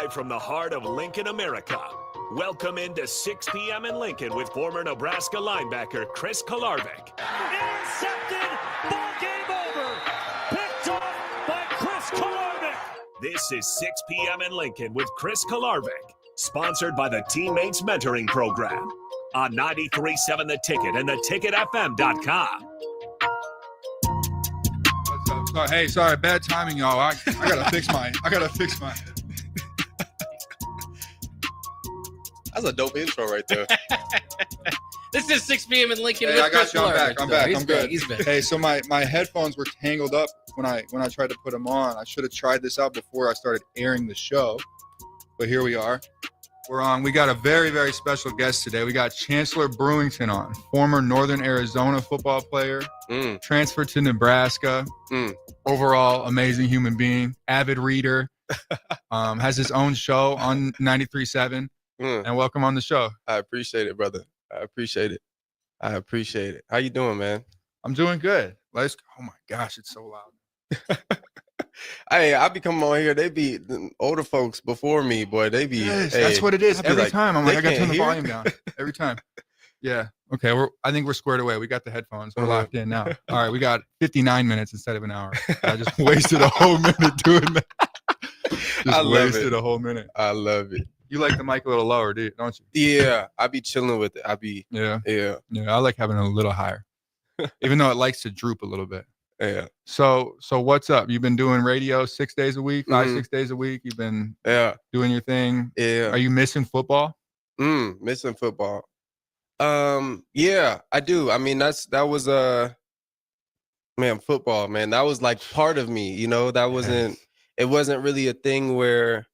Live from the heart of Lincoln, America. Welcome into 6 p.m. in Lincoln with former Nebraska linebacker Chris Kolarevic. Intercepted. Ball game over. Picked off by Chris Kolarevic. This is 6 p.m. in Lincoln with Chris Kolarevic. Sponsored by the Teammates Mentoring Program. On 93.7 The Ticket and theticketfm.com. Sorry, bad timing, y'all. I gotta fix my. That's a dope intro right there. This is 6 p.m. in Lincoln. Hey, with I got Chris you. I'm back. Kolarevic. I'm good. He's back. Hey, so my headphones were tangled up when I tried to put them on. I should have tried this out before I started airing the show, but here we are. We're on. We got a very, very special guest today. We got Chancellor Brewington on, former Northern Arizona football player, transferred to Nebraska, overall amazing human being, avid reader, has his own show on 93.7, and welcome on the show. I appreciate it, brother. I appreciate it. How you doing, man? I'm doing good. Oh my gosh, it's so loud. Hey, I be coming on here. They be the older folks before me, boy. They be. Yes, hey, that's what it is. Every like, time I'm like, I got to turn the hear? volume down. Every time. Yeah. Okay. I think we're squared away. We got the headphones. We're locked in now. All right. We got 59 minutes instead of an hour. I just wasted a whole minute doing that. A whole minute. I love it. You like the mic a little lower, don't you? Yeah, I be chilling with it. Yeah. Yeah. I like having it a little higher, even though it likes to droop a little bit. Yeah. So what's up? You've been doing radio 6 days a week, 6 days a week. You've been doing your thing. Yeah. Are you missing football? Missing football. Yeah, I do. I mean, that was football, man. That was like part of me, you know. It wasn't really a thing where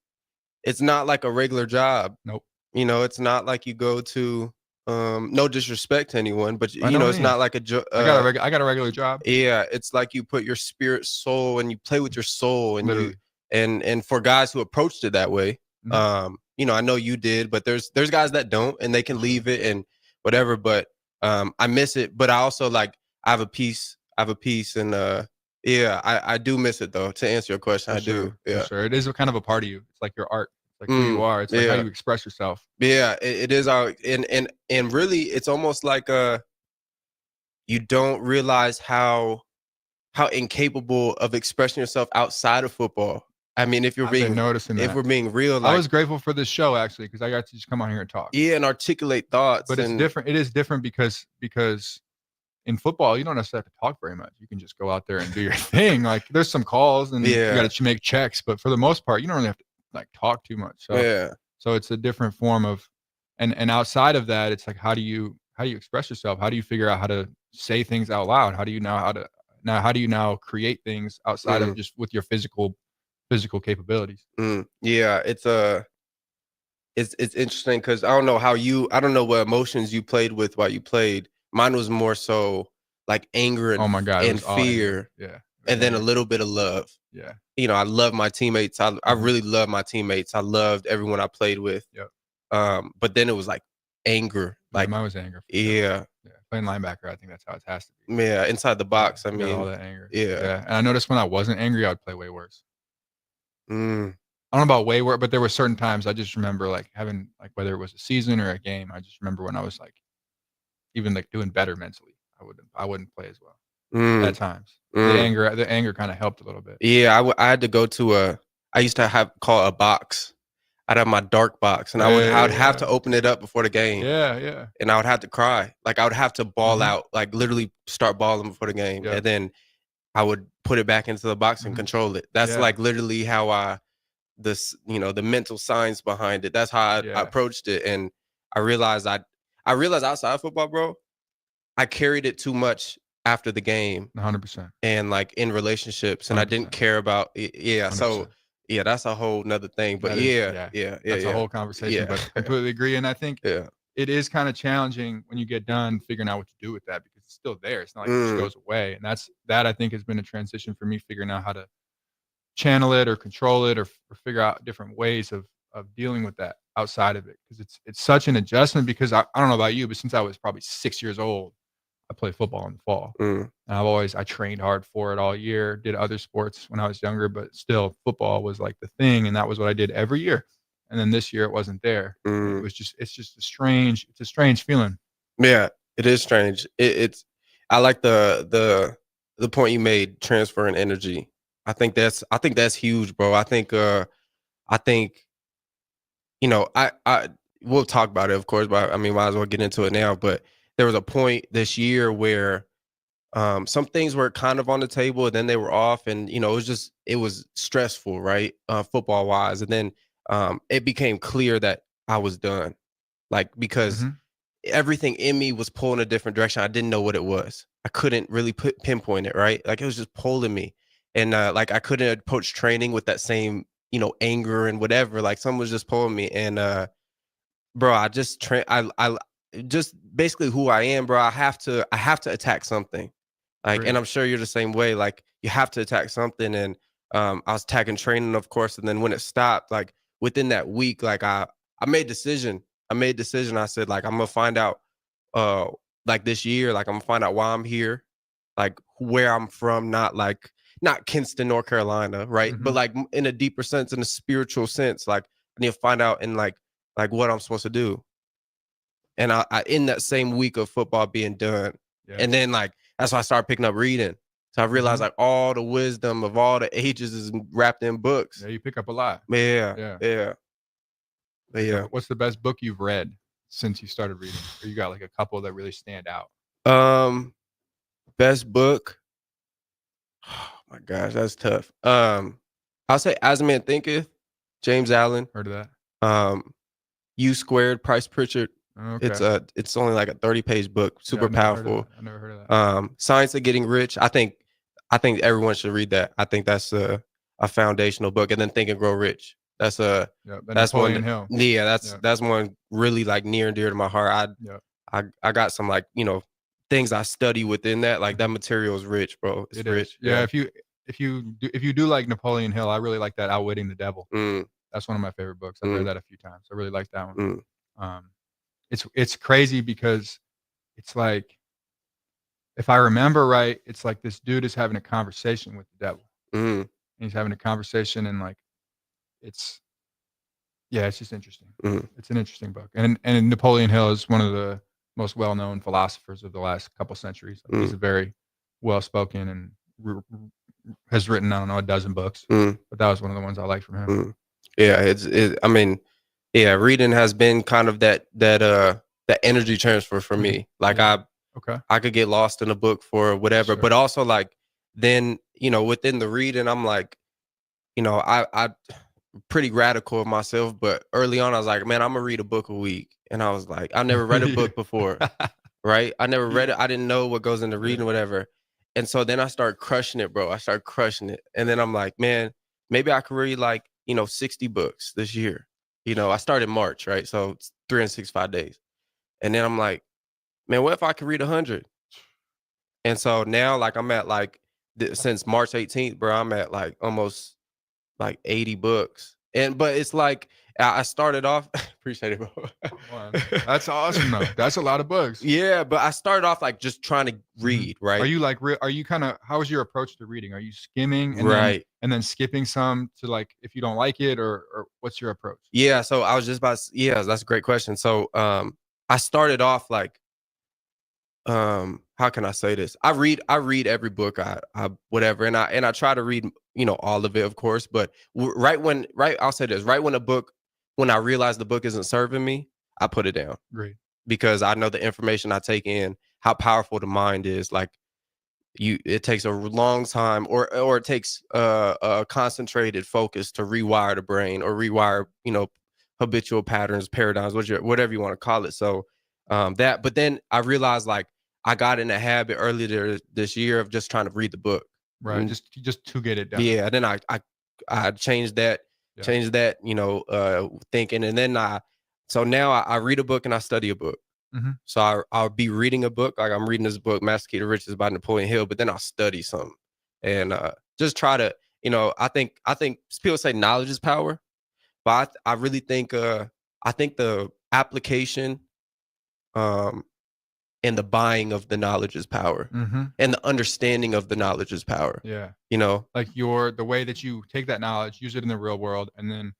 it's not like a regular job. Nope. You know, it's not like you go to no disrespect to anyone, but you know, it's not like a I got a regular job. Yeah, it's like you put your spirit, soul, and you play with your soul, and and for guys who approached it that way, you know, I know you did, but there's guys that don't, and they can leave it and whatever. But I miss it, but I also I have a piece, and I do miss it though. To answer your question, I do. Yeah, sure. It is a kind of a part of you. It's like your art. Like who you are. It's like how you express yourself. Yeah, it is our and really it's almost like you don't realize how incapable of expressing yourself outside of football. I mean, if we're being real, I was grateful for this show actually because I got to just come on here and talk. Yeah, and articulate thoughts. But it's different. It is different because in football you don't necessarily have to talk very much. You can just go out there and do your thing. Like there's some calls and you got to make checks, but for the most part, you don't really have to talk too much. So it's a different form of, and outside of that, it's like how do you express yourself? How do you figure out how to say things out loud? How do you now create things outside of just with your physical capabilities? Yeah, it's interesting because I don't know what emotions you played with while you played. Mine was more so like anger and, and fear. Yeah. And then a little bit of love. Yeah. You know, I love my teammates. I really love my teammates. I loved everyone I played with. Yep. But then it was like anger. Like mine was anger. Yeah. Playing linebacker, I think that's how it has to be. Yeah, inside the box. I mean, all that anger. Yeah. And I noticed when I wasn't angry, I would play way worse. I don't know about way worse, but there were certain times I just remember having whether it was a season or a game. I just remember when I was even doing better mentally. I wouldn't play as well. At times. The anger kind of helped a little bit. Yeah, I had to go to I used to call a box. I'd have my dark box, and I would have to open it up before the game. Yeah. And I would have to cry. Like I would have to bawl out, like literally start bawling before the game. And then I would put it back into the box and control it. That's like literally how the mental science behind it. That's how I approached it. And I realized outside of football, bro, I carried it too much after the game 100% and in relationships 100%. And I didn't care about it. 100%. So that's a whole nother thing, but that's a whole conversation, but I completely agree. And I think it is kind of challenging when you get done figuring out what to do with that because it's still there. It's not like it just goes away. And that I think has been a transition for me figuring out how to channel it or control it or figure out different ways of dealing with that outside of it. Because it's such an adjustment because I don't know about you, but since I was probably 6 years old, I played football in the fall. And I trained hard for it all year, did other sports when I was younger, but still football was like the thing. And that was what I did every year. and then this year it wasn't there. Mm. It's just a strange feeling. Yeah, it is strange. I like the point you made, transferring energy. I think that's huge, bro. I think I we'll talk about it, of course, but I mean, might as well get into it now. But there was a point this year where some things were kind of on the table, and then they were off, and it was stressful, right? Football wise, and then it became clear that I was done, like, because everything in me was pulling a different direction. I didn't know what it was. I couldn't really pinpoint it, right? Like, it was just pulling me, and like, I couldn't approach training with that same anger and whatever. Like, someone was just pulling me, and bro, I just I just basically who I am, bro. I have to attack something. Like, and I'm sure you're the same way. Like, you have to attack something. And I was attacking training, of course. And then when it stopped, like, within that week, like, I made a decision. I said, like, I'm gonna find out, like, this year, like, I'm gonna find out why I'm here, like, where I'm from, not Kinston, North Carolina, right? But, like, in a deeper sense, in a spiritual sense, like, I need to find out in like what I'm supposed to do. And I in that same week of football being done, and then, like, that's why I started picking up reading. So I realized like all the wisdom of all the ages is wrapped in books. Yeah, you pick up a lot. Yeah. But yeah. What's the best book you've read since you started reading? Or you got like a couple that really stand out? Best book. Oh my gosh, that's tough. I'll say As a Man Thinketh, James Allen. Heard of that? U Squared, Price Pritchard. Okay. It's only like a 30-page book, super powerful. I never heard of that. Science of Getting Rich. I think everyone should read that. I think that's a foundational book. And then Think and Grow Rich. That's that's Napoleon Hill. Yeah, that's one really, like, near and dear to my heart. I got some, like, things I study within that. Like, that material is rich, bro. It's rich. Yeah. If you do like Napoleon Hill, I really like that Outwitting the Devil. That's one of my favorite books. I've read that a few times. I really like that one. It's crazy because it's like, if I remember right, it's like this dude is having a conversation with the devil. And he's having a conversation, and like, it's just interesting. It's an interesting book. And Napoleon Hill is one of the most well-known philosophers of the last couple centuries. Like, he's a very well-spoken and has written, I don't know, a dozen books. But that was one of the ones I liked from him. Yeah, I mean, yeah, reading has been kind of that energy transfer for me. Like, I could get lost in a book for whatever, but also, like, then, within the reading, I'm like, I pretty radical of myself, but early on I was like, man, I'm gonna read a book a week. And I was like, I never read a book before. Right? I never read it. I didn't know what goes into reading, whatever. And so then I started crushing it, bro. I started crushing it. And then I'm like, man, maybe I could read, like, 60 books this year. I started March, right? So it's 365 days. And then I'm like, man, what if I could read 100? And so now, like, I'm at, like, since March 18th, bro, I'm at, like, almost, like, 80 books. But it's like, I started off, appreciate it, bro. That's awesome, though. That's a lot of books. Yeah, but I started off, like, just trying to read, right? Are you kind of, how is your approach to reading? Are you skimming and then skipping some to, like, if you don't like it, or what's your approach? Yeah, so I was just about to, yeah, that's a great question. So I started off, like, how can I say this? I read every book I whatever, and I try to read, all of it, of course, but I'll say this, right when I realize the book isn't serving me, I put it down. Great. Because I know the information I take in, how powerful the mind is. Like, it takes a long time, or it takes a concentrated focus to rewire the brain, or rewire, habitual patterns, paradigms, whatever you want to call it. So but then I realized, like, I got in a habit earlier this year of just trying to read the book. Right. Just to get it done. Yeah. Then I changed that, thinking. And then so now I read a book and I study a book. So I'll be reading a book. Like, I'm reading this book, Master Key to Riches by Napoleon Hill, but then I'll study something and just try to, I think people say knowledge is power, but I really think, I think the application, and the buying of the knowledge is power, and the understanding of the knowledge is power. Yeah. Like, the way that you take that knowledge, use it in the real world, and then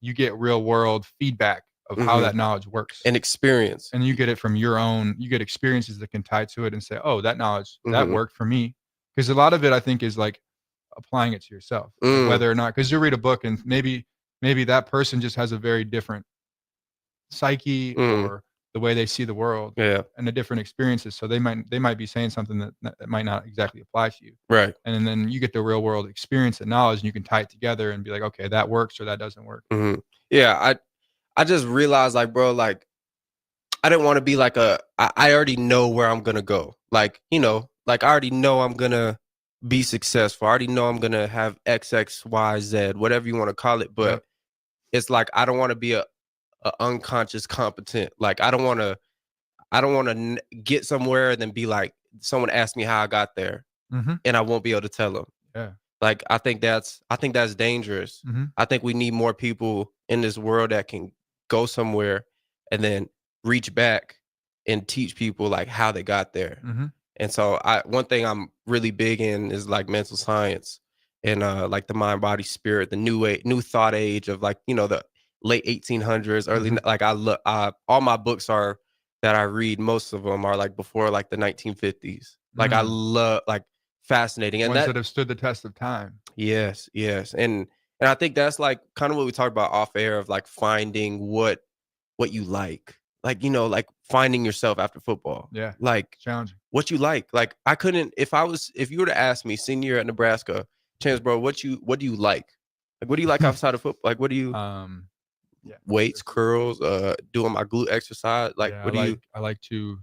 you get real world feedback of how that knowledge works and experience. And you get it from you get experiences that can tie to it and say, oh, that knowledge, that worked for me. Because a lot of it, I think, is like applying it to yourself, like whether or not, because you read a book and maybe that person just has a very different psyche or the way they see the world and the different experiences. So they might be saying something that might not exactly apply to you. Right. And then you get the real world experience and knowledge and you can tie it together and be like, okay, that works or that doesn't work. Yeah. I just realized, like, bro, like, I didn't want to be like I already know where I'm going to go. Like, you know, like I already know I'm going to be successful. I already know I'm going to have X, X, Y, Z, whatever you want to call it. But it's like, I don't want to be a unconscious competent. Like, I don't want to get somewhere and then be like, someone asked me how I got there and I won't be able to tell them. Yeah. Like, I think that's dangerous. I think we need more people in this world that can go somewhere and then reach back and teach people like how they got there. And so one thing I'm really big in is like mental science and like the mind, body, spirit, the new thought age of like, you know, the late 1800s, early, like all my books are that I read, most of them are like before like the 1950s. Like I love, like, fascinating. And ones that have stood the test of time. Yes. And I think that's like kind of what we talked about off air of like finding what you like, you know, like finding yourself after football. Yeah. Like challenging. What you like. Like I couldn't, if you were to ask me senior year at Nebraska, Chance, bro, what do you like? Like, what do you like outside of football? Like, what do you, weights, curls, doing my glute exercise. Like, I like to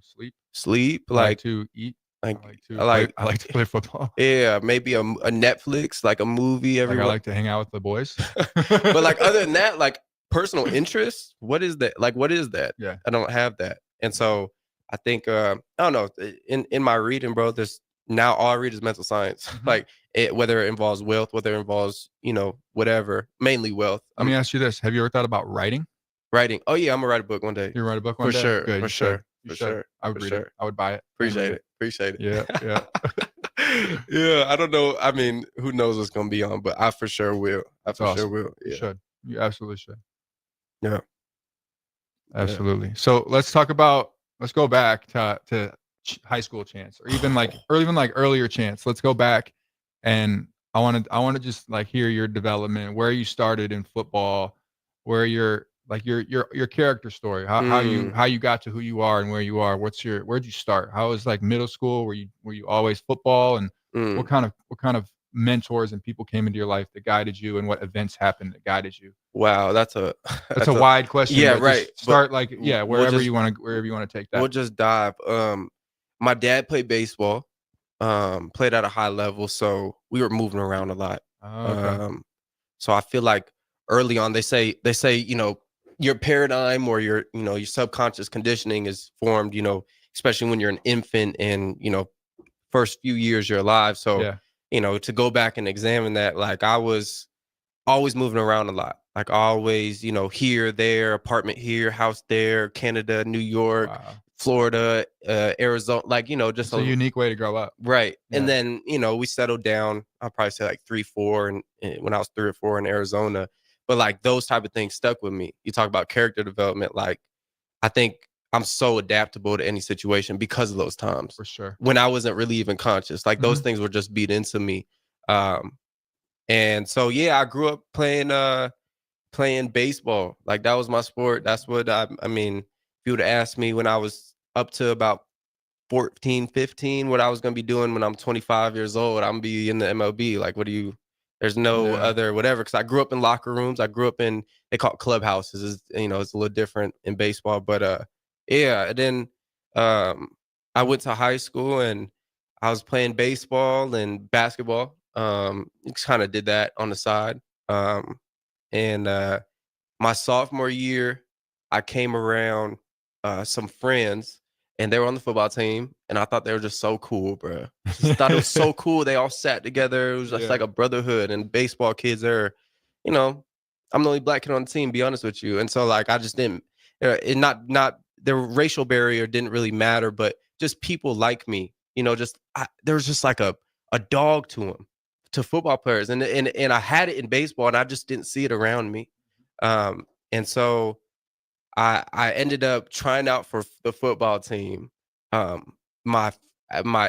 sleep. I like to eat. I like to play football. Yeah, maybe a Netflix, like a movie every I like to hang out with the boys. But like other than that, like personal interests, what is that? Like, what is that? Yeah. I don't have that. And so I think I don't know, in my reading, bro, there's now all I read is mental science. Like whether it involves wealth, whether it involves, you know, whatever, mainly wealth. Let me ask you this. Have you ever thought about writing? Writing. Oh yeah, I'm gonna write a book one day. You write a book one day? Sure. Good. For sure. For sure. I would read it. I would buy it. Appreciate it. Yeah. Yeah. I don't know. I mean, who knows what's gonna be on, but I for sure will. Sure will. Yeah. You should. You absolutely should. Yeah. Absolutely. Yeah. So let's go back to high school Chance, or even like earlier Chance. Let's go back, and I want to just like hear your development, where you started in football, where your character story, how you got to who you are and where you are. Where'd you start? How was like middle school? Were you always football? And what kind of mentors and people came into your life that guided you, and what events happened that guided you? Wow, that's a wide question. Yeah, right. Start wherever you want to take that. We'll just dive. My dad played baseball, played at a high level, so we were moving around a lot. Okay. So I feel like early on they say, you know, your paradigm or your subconscious conditioning is formed, you know, especially when you're an infant and, you know, first few years you're alive. So, you know, to go back and examine that, like I was always moving around a lot, like always, you know, here, there, apartment here, house there, Canada, New York, Florida, Arizona, like, you know, just a unique way to grow up. Right. Yeah. And then, you know, we settled down, I'll probably say like 3, 4. And when I was 3 or 4 in Arizona, but like those type of things stuck with me. You talk about character development. Like, I think I'm so adaptable to any situation because of those times. For sure. When I wasn't really even conscious, like those things were just beat into me. And so, yeah, I grew up playing baseball. Like that was my sport. That's what I mean, if you would have asked me when I was up to about 14, 15, what I was going to be doing when I'm 25 years old, I'm going to be in the MLB. Like, there's no other whatever. Cause I grew up in locker rooms. I grew up in, they call it clubhouses. You know, it's a little different in baseball, but yeah. And then I went to high school and I was playing baseball and basketball. Just kind of did that on the side. And my sophomore year, I came around some friends and they were on the football team. And I thought they were just so cool, bro. Just thought it was so cool. They all sat together. It was just like a brotherhood, and baseball kids are, you know, I'm the only black kid on the team, be honest with you. And so like, I just didn't, not the racial barrier didn't really matter, but just people like me, you know, there was just like a dog to them, to football players. And I had it in baseball and I just didn't see it around me. And so I ended up trying out for the football team. My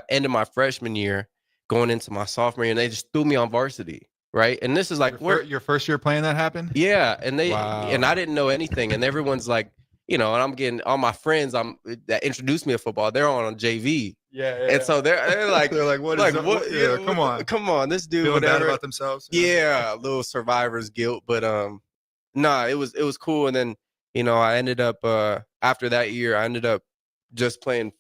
end of my freshman year, going into my sophomore year, and they just threw me on varsity, right? And this is like your first year playing that happened? Yeah, and Wow. and I didn't know anything, and everyone's like, and I'm getting all my friends that introduced me to football. They're on JV, and so they're like, they're like, what? Yeah, come on, this dude, feeling whatever. bad about themselves. Yeah, a little survivor's guilt, but nah, it was cool. And then I ended up after that year, I ended up just playing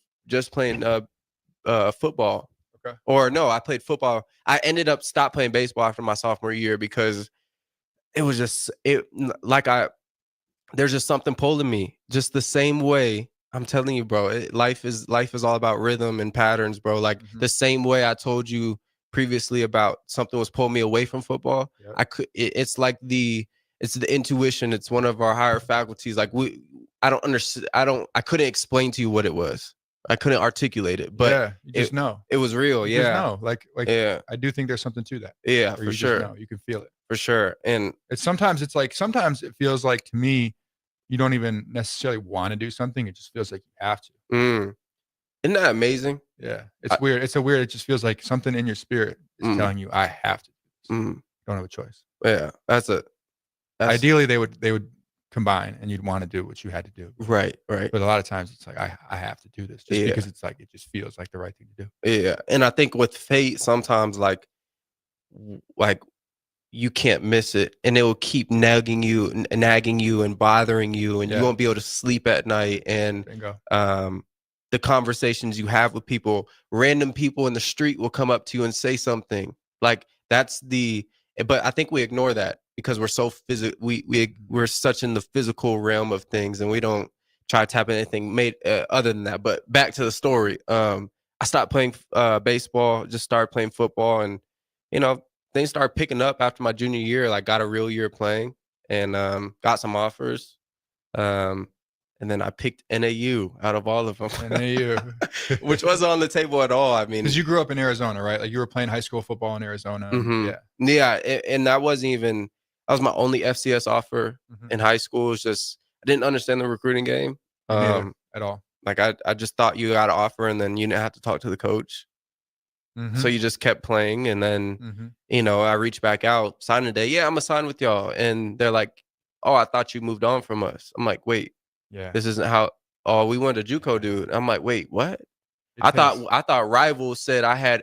football. Okay. Or no, I played football. I ended up stopped playing baseball after my sophomore year because it was just there's just something pulling me just the same way. I'm telling you, bro, life is all about rhythm and patterns, bro. Like the same way I told you previously about something was pulling me away from football. Yep. It's like it's the intuition. It's one of our higher faculties. Like I don't understand. I couldn't explain to you what it was. I couldn't articulate it, but you just know it was real. You just know. Like I do think there's something to that. Yeah, for sure. Just know. You can feel it. For sure. And sometimes it feels like to me, you don't even necessarily want to do something. It just feels like you have to. Isn't that amazing? Yeah. It's weird. It just feels like something in your spirit is telling you, I have to do this. You don't have a choice. Yeah. Ideally they would combine and you'd want to do what you had to do. Right. But a lot of times it's like, I have to do this just because it's like, it just feels like the right thing to do. Yeah. And I think with fate, sometimes like you can't miss it, and it will keep nagging you and bothering you, and you won't be able to sleep at night. And the conversations you have with people, random people in the street will come up to you and say something like but I think we ignore that because we're so we're such in the physical realm of things, and we don't try to tap in anything other than that. But back to the story. I stopped playing baseball, just started playing football, and things started picking up after my junior year. Like got a real year playing and got some offers. And then I picked NAU out of all of them. NAU. Which wasn't on the table at all. I mean, because you grew up in Arizona, right? Like you were playing high school football in Arizona. Yeah. And that was my only FCS offer in high school. It was just, I didn't understand the recruiting game at all. Like I just thought you got an offer and then you didn't have to talk to the coach. So you just kept playing, and then I reached back out, signing day. Yeah, I'm gonna sign with y'all, and they're like, "Oh, I thought you moved on from us." I'm like, "Wait, this isn't how." Oh, we wanted a JUCO dude. I'm like, "Wait, what?" I thought Rivals said I had,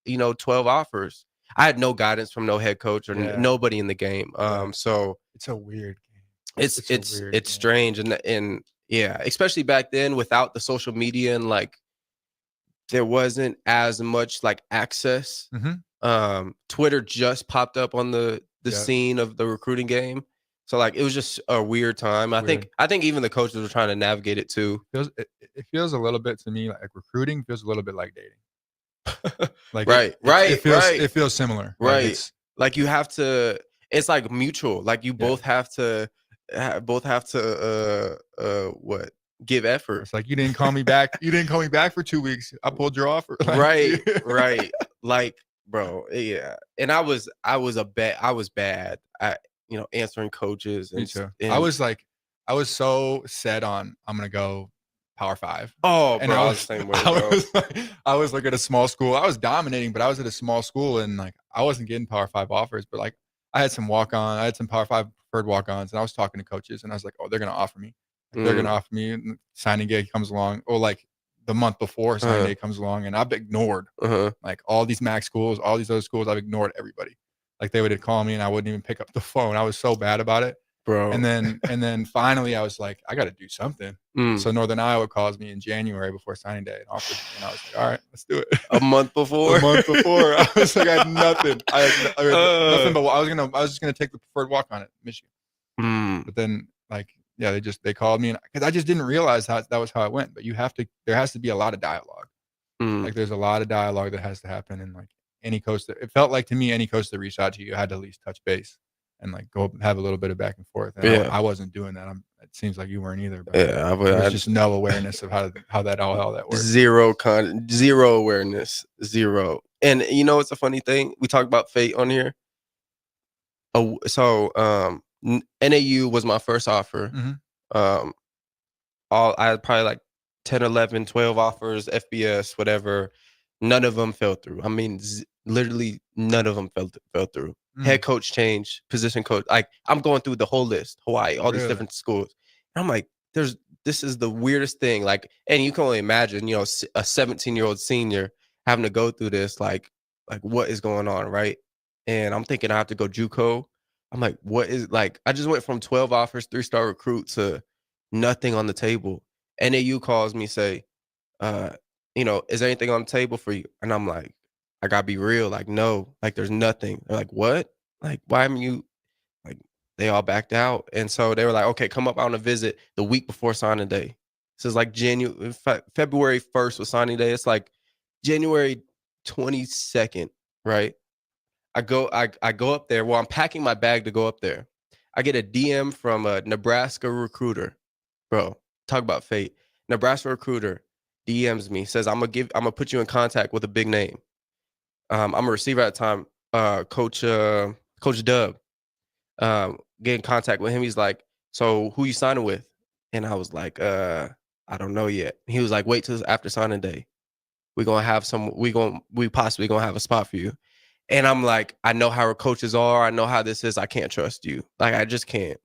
12 offers. I had no guidance from no head coach or nobody in the game. So it's a weird game. It's strange, and yeah, especially back then without the social media and like. There wasn't as much like access. Twitter just popped up on the scene of the recruiting game. So like it was just a weird time. I think even the coaches were trying to navigate it too. It feels a little bit to me like recruiting feels a little bit like dating. Like it feels similar. Right. Like you have to, it's like mutual. Like you both have to give effort. It's like you didn't call me back. You didn't call me back for 2 weeks. I pulled your offer. Right. Like, bro, yeah. And I was bad at answering coaches. Me too. I was so set on I'm gonna go Power 5. Oh, and bro, I was the same way. I was like at a small school. I was dominating, but I was at a small school and like I wasn't getting Power 5 offers. But like I had some walk-on, I had some Power 5 preferred walk-ons, and I was talking to coaches, and I was like, oh, they're gonna offer me. They're going to offer me, and signing day comes along, or like the month before signing day comes along, and I've ignored like all these MAC schools, all these other schools. I've ignored everybody. Like they would call me and I wouldn't even pick up the phone. I was so bad about it, bro. And then finally I was like, I got to do something. So Northern Iowa calls me in January before signing day and offered me, and I was like, all right, let's do it. A month before. I was like, I had nothing. I had nothing, but I was just gonna take the preferred walk on at Michigan. But then like. Yeah, they called me, because I just didn't realize that was how it went. But there has to be a lot of dialogue. Like there's a lot of dialogue that has to happen, and like any coach it felt like to me, any coach that reached out to you had to at least touch base and like go have a little bit of back and forth. And I wasn't doing that. It seems like you weren't either. But there's just no awareness of how that works. Zero awareness, zero. And it's a funny thing. We talk about fate on here. So NAU was my first offer. Mm-hmm. I had probably like 10, 11, 12 offers, FBS, whatever. None of them fell through. I mean, literally none of them fell through. Head coach change, position coach. Like, I'm going through the whole list, Hawaii, all these different schools. And I'm like, this is the weirdest thing. Like, and you can only imagine, a 17-year-old senior having to go through this. Like what is going on, right? And I'm thinking I have to go JUCO. I'm like, what is, like, I just went from 12 offers, 3-star recruit to nothing on the table. NAU calls me, say, is there anything on the table for you? And I'm like, I gotta be real. Like, no, like, there's nothing. They're like, what? Like, why haven't you, like, they all backed out. And so they were like, okay, come up on a visit the week before signing day. This is like February 1st was signing day. It's like January 22nd, right? I go up there. Well, I'm packing my bag to go up there. I get a DM from a Nebraska recruiter. Bro, talk about fate. Nebraska recruiter DMs me, says, I'm gonna put you in contact with a big name. I'm a receiver at the time, Coach Dub. Get in contact with him. He's like, so who you signing with? And I was like, I don't know yet. He was like, wait till after signing day. We possibly gonna have a spot for you. And I'm like, I know how our coaches are. I know how this is. I can't trust you. Like, I just can't.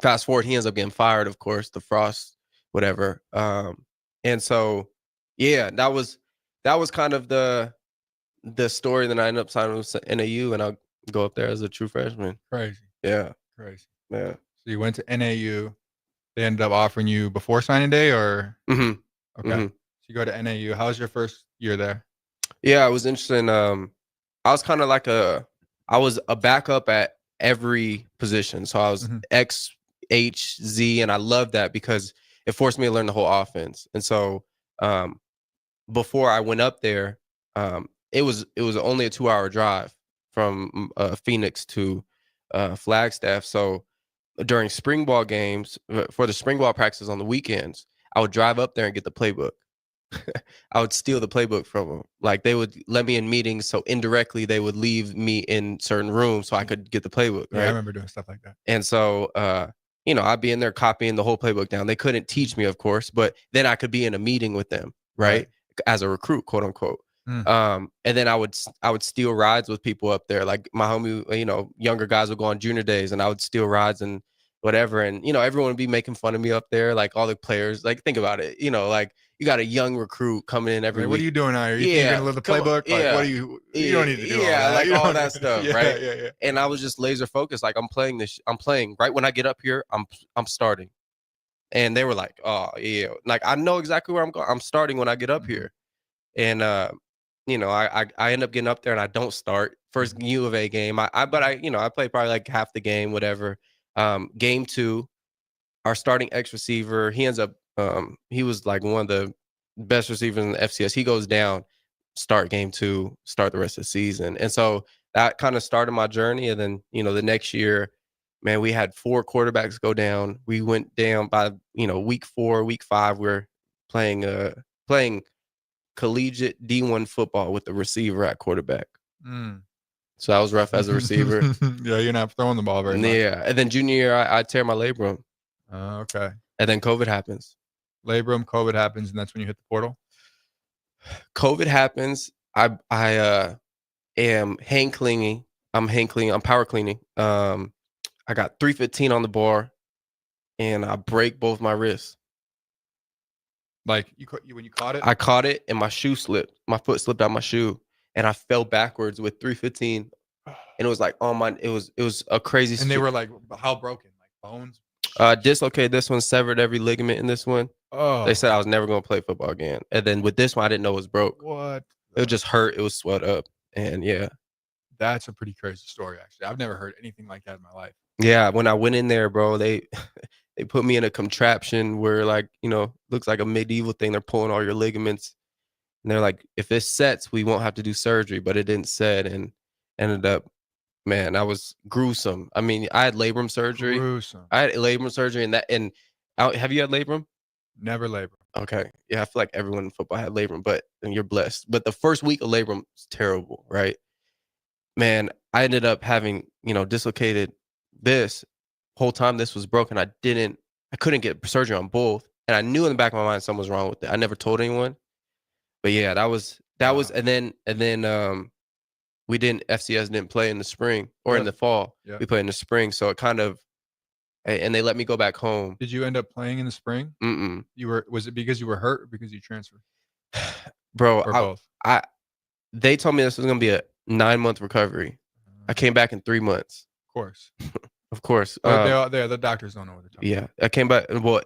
Fast forward, he ends up getting fired, of course, the Frost, whatever. And so, yeah, that was kind of the story. Then I ended up signing with NAU, and I'll go up there as a true freshman. Crazy. Yeah. Crazy. Yeah. So you went to NAU. They ended up offering you before signing day, or? Mm-hmm. Okay. Mm-hmm. So you go to NAU. How was your first year there? Yeah, it was interesting. I was kind of like I was a backup at every position. So I was X, H, Z, and I loved that because it forced me to learn the whole offense. And so before I went up there, it was only a 2-hour drive from Phoenix to Flagstaff. So during spring ball games, for the spring ball practices on the weekends, I would drive up there and get the playbook. I would steal the playbook from them. Like, they would let me in meetings, so indirectly they would leave me in certain rooms so I could get the playbook. Right? Yeah, I remember doing stuff like that. And so, I'd be in there copying the whole playbook down. They couldn't teach me, of course, but then I could be in a meeting with them, right? As a recruit, quote unquote. And then I would steal rides with people up there. Like, my homie, younger guys would go on junior days, and I would steal rides and whatever. And, everyone would be making fun of me up there. Like, all the players, like, think about it, like, you got a young recruit coming in every week. What are you doing out here? You think you're gonna live the playbook? Like, what do you don't need to do all that. Like, all that stuff, right? Yeah. And I was just laser focused. Like, I'm playing right when I get up here, I'm starting. And they were like, oh yeah. Like, I know exactly where I'm going. I'm starting when I get up here. And I end up getting up there and I don't start. First U of A game. I played probably like half the game, whatever. Game 2, our starting X receiver, he ends up he was like one of the best receivers in the FCS. He goes down, start game 2, start the rest of the season. And so that kind of started my journey. And then, the next year, man, we had 4 quarterbacks go down. We went down by, week 4, week 5, we're playing collegiate D1 football with the receiver at quarterback. So that was rough as a receiver. Yeah, you're not throwing the ball very much. Yeah. And then junior year, I tear my labrum. Okay. And then COVID happens. Labrum, COVID happens, and that's when you hit the portal? COVID happens. I am hand cleaning. I'm power cleaning. I got 315 on the bar, and I break both my wrists. Like, when you caught it? I caught it, and my shoe slipped. My foot slipped out my shoe, and I fell backwards with 315. And it was like, it was a crazy. And they were like, how broken? Like, bones? Dislocated this one, severed every ligament in this one. Oh. They said I was never going to play football again. And then with this one, I didn't know it was broke. What? It was just hurt. It was swelled up. And yeah. That's a pretty crazy story, actually. I've never heard anything like that in my life. Yeah. When I went in there, bro, they put me in a contraption where, like, looks like a medieval thing. They're pulling all your ligaments. And they're like, if this sets, we won't have to do surgery. But it didn't set, and ended up, man, that was gruesome. I mean, I had labrum surgery. Gruesome. I had labrum surgery, and have you had labrum? Never labrum. Okay. Yeah, I feel like everyone in football had labrum, and you're blessed. But the first week of labrum is terrible, right? Man, I ended up having, dislocated this. whole time this was broken, I couldn't get surgery on both. And I knew in the back of my mind something was wrong with it. I never told anyone. But yeah, that was, and then FCS didn't play in the spring or in the fall. Yeah. We played in the spring. So it kind of, and they let me go back home. Did you end up playing in the spring? Mm-mm. Was it because you were hurt or because you transferred? Bro, or both? They told me this was going to be a 9-month recovery. I came back in 3 months. Of course. Of course. The doctors don't know what they're talking about. Yeah. I came back. Well,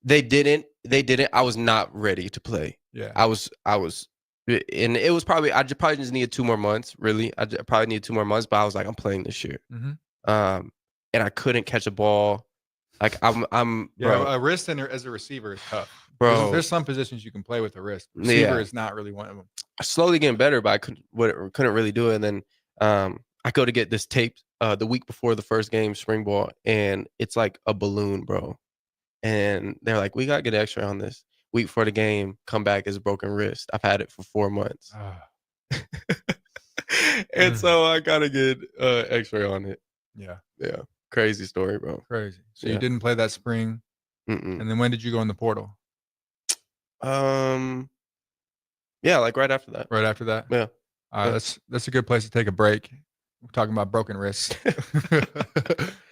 they didn't. I was not ready to play. Yeah. I was, and it was probably, I probably just needed 2 more months, really. I probably needed 2 more months, but I was like, I'm playing this year. Mm-hmm. And I couldn't catch a ball. Like I'm yeah, bro. A wrist as a receiver is tough. Bro. There's some positions you can play with the wrist. Receiver is not really one of them. Slowly getting better, but I couldn't really do it. And then I go to get this tape the week before the first game, spring ball, and it's like a balloon, bro. And they're like, we got to get an X-ray on this. Week before the game, come back as a broken wrist. I've had it for 4 months. And so I got to get X-ray on it. Yeah. Yeah. Crazy story, bro. Crazy. So you didn't play that spring. Mm-mm. And then when did you go in the portal? Yeah, like right after that. Right after that? Yeah. That's a good place to take a break. We're talking about broken wrists.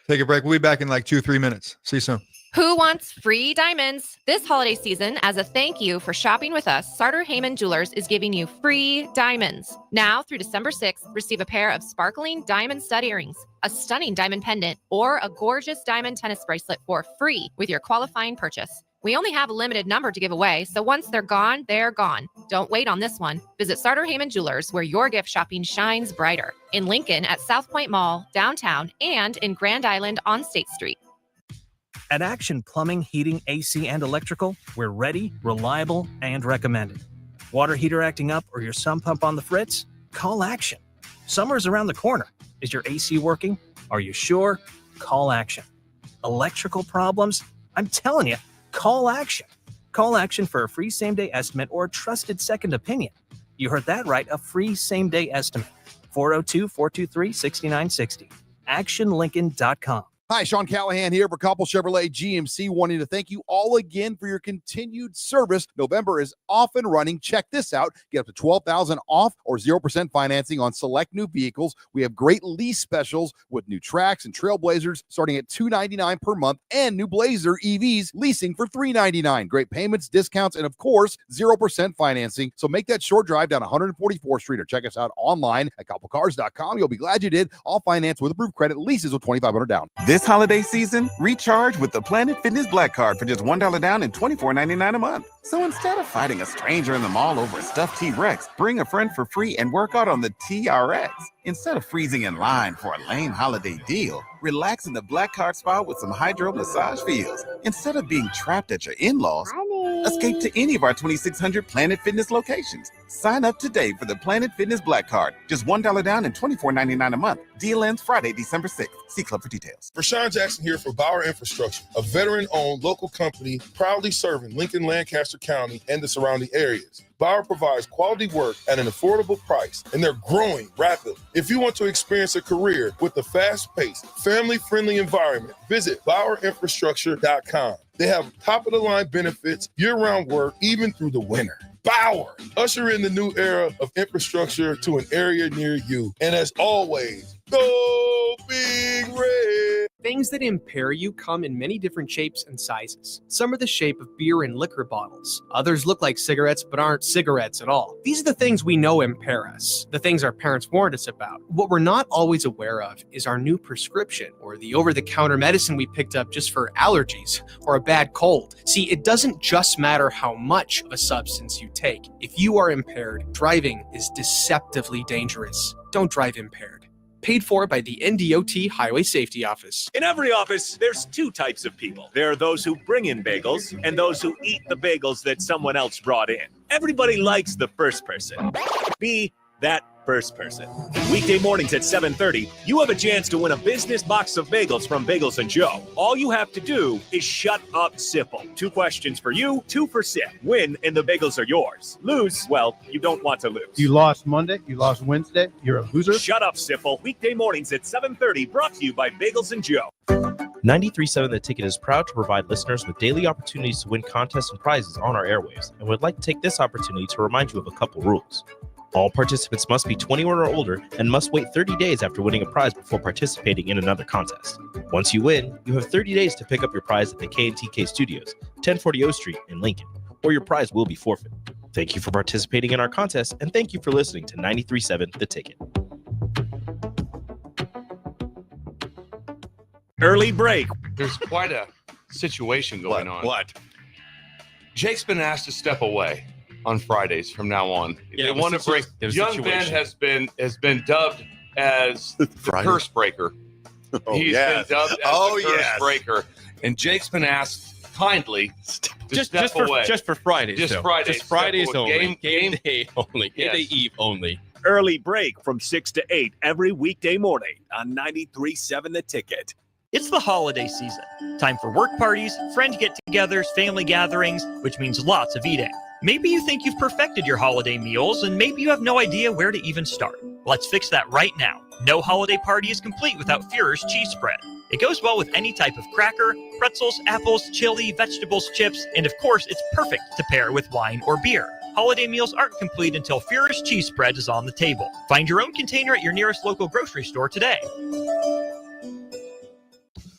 Take a break. We'll be back in like 2-3 minutes. See you soon. Who wants free diamonds? This holiday season, as a thank you for shopping with us, Sartor Heyman Jewelers is giving you free diamonds. Now through December 6th, receive a pair of sparkling diamond stud earrings, a stunning diamond pendant, or a gorgeous diamond tennis bracelet for free with your qualifying purchase. We only have a limited number to give away, so once they're gone, they're gone. Don't wait on this one. Visit Sartor Heyman Jewelers, where your gift shopping shines brighter. In Lincoln at South Point Mall, downtown, and in Grand Island on State Street. At Action Plumbing, Heating, AC, and Electrical, we're ready, reliable, and recommended. Water heater acting up or your sump pump on the fritz? Call Action. Summer's around the corner. Is your AC working? Are you sure? Call Action. Electrical problems? I'm telling you, call Action. Call Action for a free same-day estimate or a trusted second opinion. You heard that right, a free same-day estimate. 402-423-6960. ActionLincoln.com. Hi, Sean Callahan here for Coppell Chevrolet GMC, wanting to thank you all again for your continued service. November is off and running. Check this out. Get up to $12,000 off or 0% financing on select new vehicles. We have great lease specials with new Trax and Trailblazers starting at $299 per month and new Blazer EVs leasing for $399. Great payments, discounts, and of course, 0% financing. So make that short drive down 144th Street or check us out online at CoppellCars.com. You'll be glad you did. All finance with approved credit, leases with $2,500 down. This holiday season, recharge with the Planet Fitness Black Card for just $1 down and $24.99 a month. So instead of fighting a stranger in the mall over a stuffed T-Rex, bring a friend for free and work out on the TRX. Instead of freezing in line for a lame holiday deal, relax in the Black Card Spa with some hydro massage feels. Instead of being trapped at your in-laws, escape to any of our 2,600 Planet Fitness locations. Sign up today for the Planet Fitness Black Card. Just $1 down and $24.99 a month. Deal ends Friday, December 6th. See Club for details. Rashawn Jackson here for Bauer Infrastructure, a veteran-owned local company proudly serving Lincoln, Lancaster County, and the surrounding areas. Bauer provides quality work at an affordable price, and they're growing rapidly. If you want to experience a career with a fast-paced, family-friendly environment, visit BauerInfrastructure.com. They have top-of-the-line benefits, year-round work, even through the winter. Bauer, usher in the new era of infrastructure to an area near you. And as always, go Big Red! Things that impair you come in many different shapes and sizes. Some are the shape of beer and liquor bottles. Others look like cigarettes but aren't cigarettes at all. These are the things we know impair us, the things our parents warned us about. What we're not always aware of is our new prescription or the over-the-counter medicine we picked up just for allergies or a bad cold. See, it doesn't just matter how much of a substance you take. If you are impaired, driving is deceptively dangerous. Don't drive impaired. Paid for by the NDOT Highway Safety Office. In every office, there's two types of people. There are those who bring in bagels and those who eat the bagels that someone else brought in. Everybody likes the first person. Be that first person. Weekday mornings at 7:30, you have a chance to win a business box of bagels from Bagels and Joe. All you have to do is shut up, Sipple. 2 questions for you, 2 for Sip. Win, and the bagels are yours. Lose, well, you don't want to lose. You lost Monday, you lost Wednesday, you're a loser. Shut up, Sipple. Weekday mornings at 7:30, brought to you by Bagels and Joe. 93.7 The Ticket is proud to provide listeners with daily opportunities to win contests and prizes on our airwaves, and would like to take this opportunity to remind you of a couple rules. All participants must be 21 or older and must wait 30 days after winning a prize before participating in another contest. Once you win, you have 30 days to pick up your prize at the K&TK Studios, 1040 O Street in Lincoln, or your prize will be forfeit. Thank you for participating in our contest, and thank you for listening to 93.7 The Ticket. Early break. There's quite a situation going on. What? Jake's been asked to step away on Fridays from now on. Yeah, they want to break. Young Ben has been dubbed as the curse breaker. He's been dubbed as the curse breaker, and Jake's been asked kindly to step away. Just for Fridays. Just though. Fridays. Just Fridays only. Game day only. Game day eve only. Early break from 6 to 8 every weekday morning on 93.7 The Ticket. It's the holiday season. Time for work parties, friend get-togethers, family gatherings, which means lots of eating. Maybe you think you've perfected your holiday meals, and maybe you have no idea where to even start. Let's fix that right now. No holiday party is complete without Führer's cheese spread. It goes well with any type of cracker, pretzels, apples, chili, vegetables, chips, and of course, it's perfect to pair with wine or beer. Holiday meals aren't complete until Führer's cheese spread is on the table. Find your own container at your nearest local grocery store today.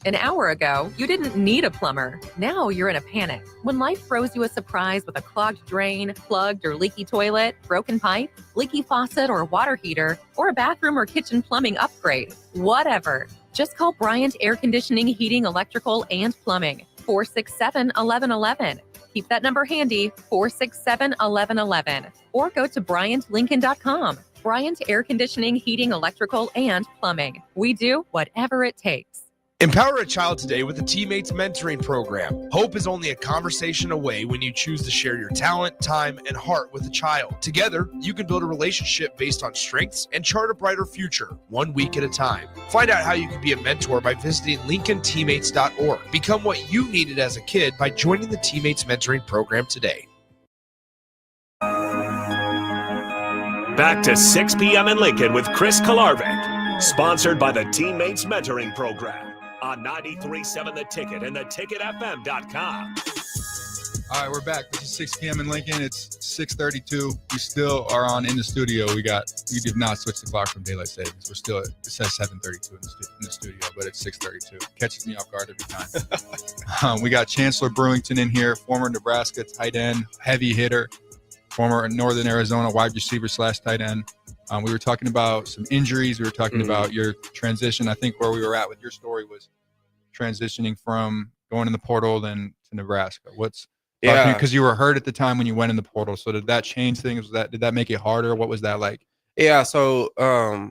An hour ago, you didn't need a plumber. Now you're in a panic. When life throws you a surprise with a clogged drain, plugged or leaky toilet, broken pipe, leaky faucet or water heater, or a bathroom or kitchen plumbing upgrade, whatever. Just call Bryant Air Conditioning, Heating, Electrical, and Plumbing. 467-1111. Keep that number handy, 467-1111. Or go to BryantLincoln.com. Bryant Air Conditioning, Heating, Electrical, and Plumbing. We do whatever it takes. Empower a child today with the Teammates Mentoring Program. Hope is only a conversation away when you choose to share your talent, time, and heart with a child. Together, you can build a relationship based on strengths and chart a brighter future, 1 week at a time. Find out how you can be a mentor by visiting LincolnTeammates.org. Become what you needed as a kid by joining the Teammates Mentoring Program today. Back to 6 p.m. in Lincoln with Chris Kolarevic. Sponsored by the Teammates Mentoring Program on 93.7 The Ticket and theticketfm.com. All right, we're back. This is 6 p.m. in Lincoln. It's 6:32. We still are on in the studio. We did not switch the clock from daylight savings. We're still it says 7:32 in the studio, but it's 6:32. Catches me off guard every time. We got Chancellor Brewington in here, former Nebraska tight end, heavy hitter, former Northern Arizona wide receiver / tight end. We were talking about some injuries. We were talking about your transition. I think where we were at with your story was transitioning from going in the portal then to Nebraska. Because you were hurt at the time when you went in the portal. So did that change things? Did that make it harder? What was that like? Yeah. So I'll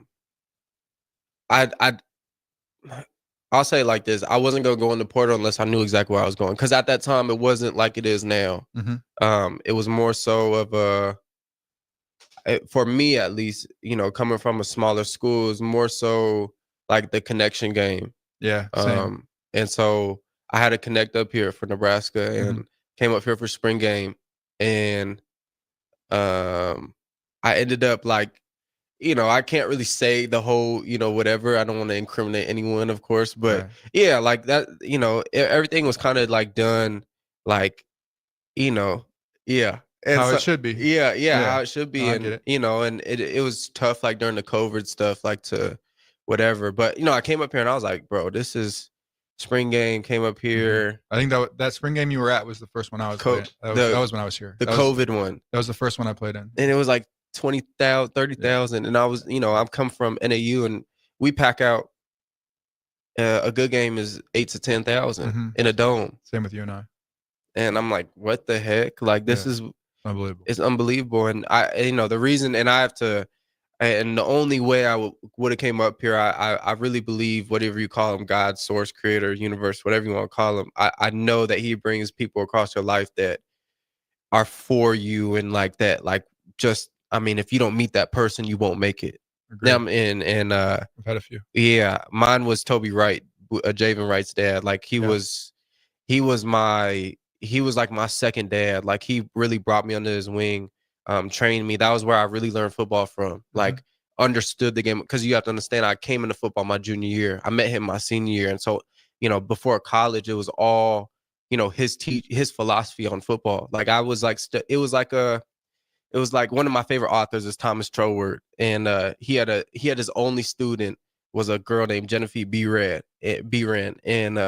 say it like this. I wasn't going to go in the portal unless I knew exactly where I was going. Because at that time, it wasn't like it is now. Mm-hmm. It was more so of for me at least, coming from a smaller school, is more so like the connection game. Yeah. Same. And so I had to connect up here for Nebraska and came up here for spring game. And I ended up like, I can't really say the whole, whatever. I don't want to incriminate anyone, of course. But yeah, like that, everything was kind of like done like, yeah. And how it should be. Yeah, how it should be. I get it. And it was tough, like during the COVID stuff, like to whatever. But, I came up here and I was like, bro, this is spring game, came up here. I think that spring game you were at was the first one I was playing. That was when I was here. The COVID one. That was the first one I played in. And it was like 20,000, 30,000. And I was, I've come from NAU and we pack out a good game is 8 to 10,000 in a dome. Same with you and I. And I'm like, what the heck? Like this is unbelievable. It's unbelievable. And the reason, and I have to, and the only way I would have came up here, I really believe whatever you call him, God, source, creator, universe, whatever you want to call him, I know that he brings people across your life that are for you and like that, like just I mean, if you don't meet that person, you won't make it. Them and I've had a few. Yeah, mine was Toby Wright, Javen Wright's dad. Like he was like my second dad. Like he really brought me under his wing, trained me. That was where I really learned football from. Like understood the game, because you have to understand, I came into football my junior year. I met him my senior year, and so before college, it was all his philosophy on football. Like I was like it was like one of my favorite authors is Thomas Troward, and he had his only student was a girl named Genevieve Beran, and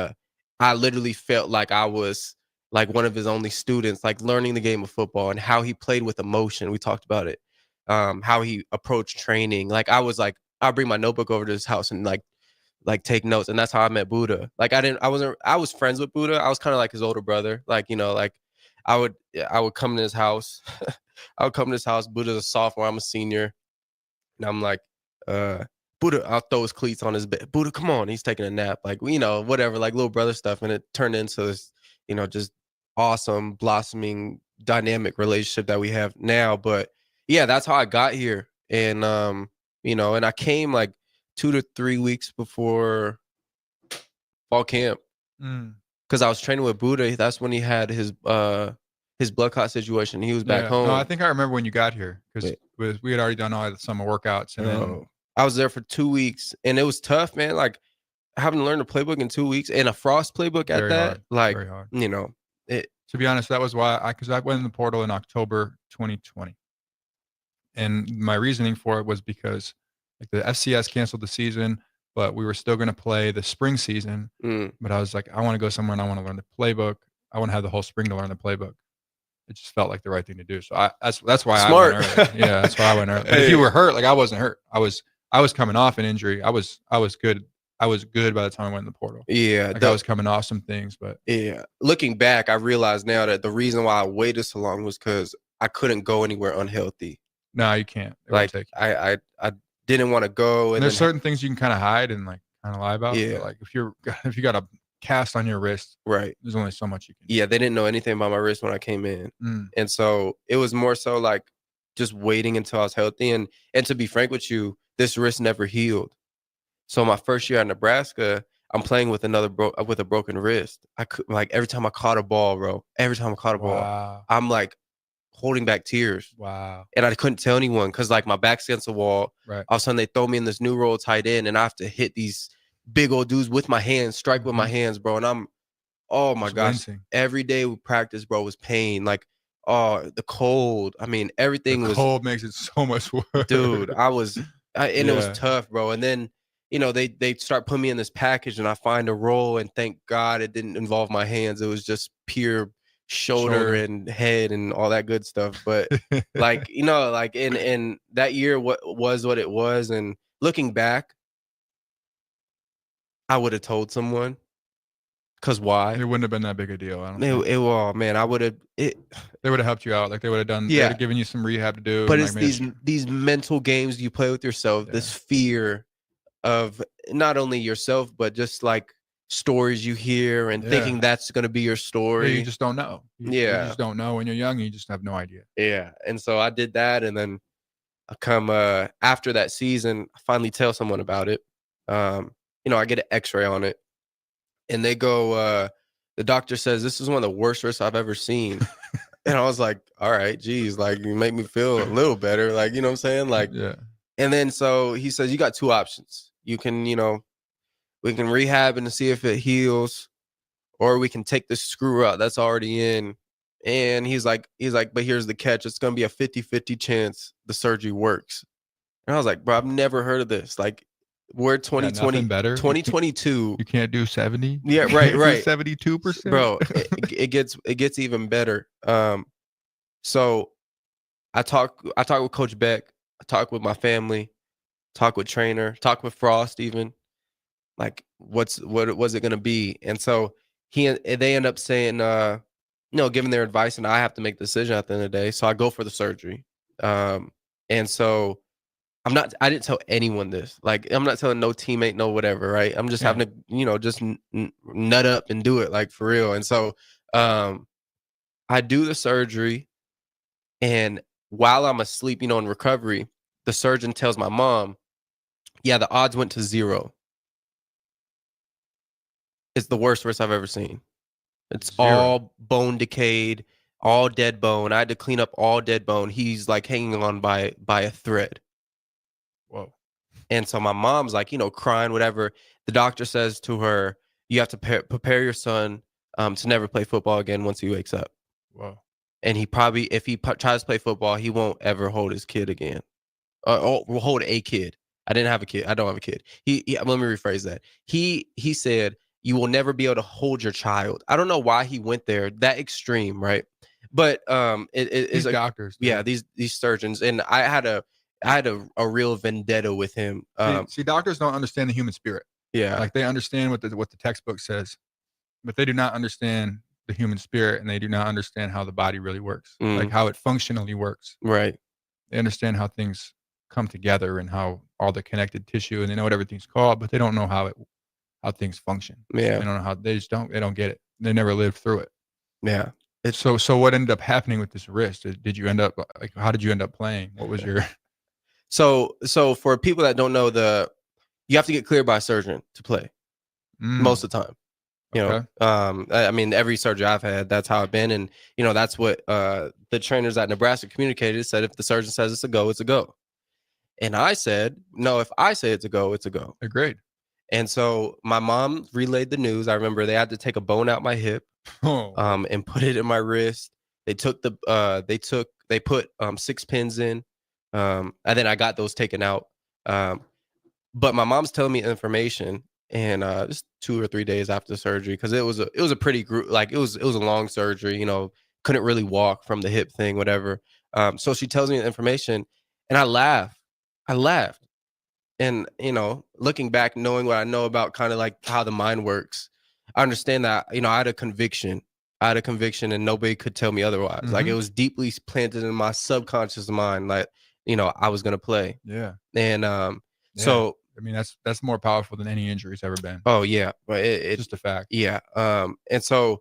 I literally felt like I was like one of his only students, like learning the game of football and how he played with emotion. We talked about it, how he approached training. Like I was like, I'll bring my notebook over to his house and like take notes, and that's how I met Buddha. Like I was friends with Buddha. I was kind of like his older brother. Like like I would come to his house. I would come to his house. Buddha's a sophomore. I'm a senior. And I'm like, Buddha, I'll throw his cleats on his bed. Buddha, come on. He's taking a nap. Like, whatever, like little brother stuff. And it turned into this, just awesome, blossoming, dynamic relationship that we have now. But yeah, that's how I got here. And, and I came like 2 to 3 weeks before fall camp. Because I was training with Buddha. That's when he had his blood clot situation. He was back home. No, I think I remember when you got here, because we had already done all the summer workouts, and then I was there for 2 weeks, and it was tough, man. Like having to learn the playbook in 2 weeks, and a Frost playbook at that. Hard, like very hard. To be honest, that was why because I went in the portal in October 2020, and my reasoning for it was because like the FCS canceled the season, but we were still going to play the spring season. But I was like, I want to go somewhere and I want to learn the playbook. I want to have the whole spring to learn the playbook. It just felt like the right thing to do. So that's why Smart. I went early. Yeah, that's why I went early. But if you were hurt, like I wasn't hurt. I was coming off an injury. I was good. I was good by the time I went in the portal. Yeah, like I was coming off some things, but yeah. Looking back, I realize now that the reason why I waited so long was because I couldn't go anywhere unhealthy. No, you can't. Like I didn't want to go. And there's certain things you can kind of hide and like kind of lie about. Yeah. But like if you got a cast on your wrist, right? There's only so much you can do. Yeah, they didn't know anything about my wrist when I came in, and so it was more so like just waiting until I was healthy. And to be frank with you, this wrist never healed. So my first year at Nebraska, I'm playing with with a broken wrist. I could, like, every time I caught a ball, bro. Every time I caught a ball, I'm like holding back tears. Wow. And I couldn't tell anyone because like my back's against the wall. Right. All of a sudden they throw me in this new role tight end, and I have to hit these big old dudes with my hands, strike with my hands, bro. And I'm, oh my gosh, every day we practice, bro, was pain. Like, oh, the cold. I mean, everything was cold makes it so much worse, dude. It was tough, bro. And then they start putting me in this package, and I find a role, and thank God it didn't involve my hands. It was just pure shoulder and head and all that good stuff. But like, like in that year, what it was, and looking back, I would have told someone. Cause why? It wouldn't have been that big a deal. I don't think. Oh man, I would have. They would have helped you out. Like they would have done. Yeah, they would have given you some rehab to do. But it's these mental games you play with yourself. Yeah. This fear of not only yourself, but just like stories you hear and thinking that's going to be your story. Yeah, you just don't know. You just don't know when you're young. You just have no idea. Yeah, and so I did that, and then I come after that season. I finally tell someone about it. I get an X-ray on it. And they go, the doctor says, this is one of the worst risks I've ever seen. And I was like, all right, geez, like you make me feel a little better. Like, you know what I'm saying? Like, yeah. And then so he says, you got two options. You can, we can rehab and see if it heals, or we can take this screw out that's already in. And he's like, but here's the catch. It's going to be a 50-50 chance the surgery works. And I was like, bro, I've never heard of this. Like, we're 2020 better. 2022. You can't do 70. Yeah, right. 72%. Bro, it gets even better. So I talk with Coach Beck, I talk with my family, talk with trainer, talk with Frost even. Like what was it gonna be? And so they end up saying giving their advice, and I have to make the decision at the end of the day. So I go for the surgery. And so I didn't tell anyone this. Like, I'm not telling no teammate, no whatever, right? I'm just having to, just nut up and do it, like, for real. And so I do the surgery, and while I'm asleep, in recovery, the surgeon tells my mom, yeah, the odds went to 0. It's the worst wrist I've ever seen. It's 0. all bone decayed, all dead bone. I had to clean up all dead bone. He's like hanging on by a thread. Whoa. And so my mom's like, crying, whatever. The doctor says to her, you have to prepare your son to never play football again once he wakes up. Whoa. And he probably, if he tries to play football, he won't ever hold his kid again. Or will hold a kid. I didn't have a kid. I don't have a kid. Let me rephrase that. He said, you will never be able to hold your child. I don't know why he went there that extreme, right? But These doctors. Yeah, these surgeons. And I had a real vendetta with him. See, doctors don't understand the human spirit. Yeah. Like they understand what the textbook says, but they do not understand the human spirit, and they do not understand how the body really works, like how it functionally works. Right. They understand how things come together and how all the connected tissue, and they know what everything's called, but they don't know how things function. Yeah. They don't know how, they don't get it. They never lived through it. Yeah. So what ended up happening with this wrist? Did you end up, like, how did you end up playing? What was your... So for people that don't know, you have to get cleared by a surgeon to play most of the time. I mean, every surgery I've had, that's how I've been. And, that's what the trainers at Nebraska communicated, said if the surgeon says it's a go, it's a go. And I said, no, if I say it's a go, it's a go. Agreed. And so my mom relayed the news. I remember they had to take a bone out my hip and put it in my wrist. They took they put 6 pins in. And then I got those taken out. But my mom's telling me information, and just 2 or 3 days after the surgery, because it was a pretty like it was a long surgery. Couldn't really walk from the hip thing, whatever. So she tells me the information, and I laughed. And looking back, knowing what I know about kind of like how the mind works, I understand that I had a conviction. And nobody could tell me otherwise. Like it was deeply planted in my subconscious mind, like I was gonna play. Yeah. And so I mean that's more powerful than any injury's ever been. Oh yeah, but it's just a fact. Yeah. And so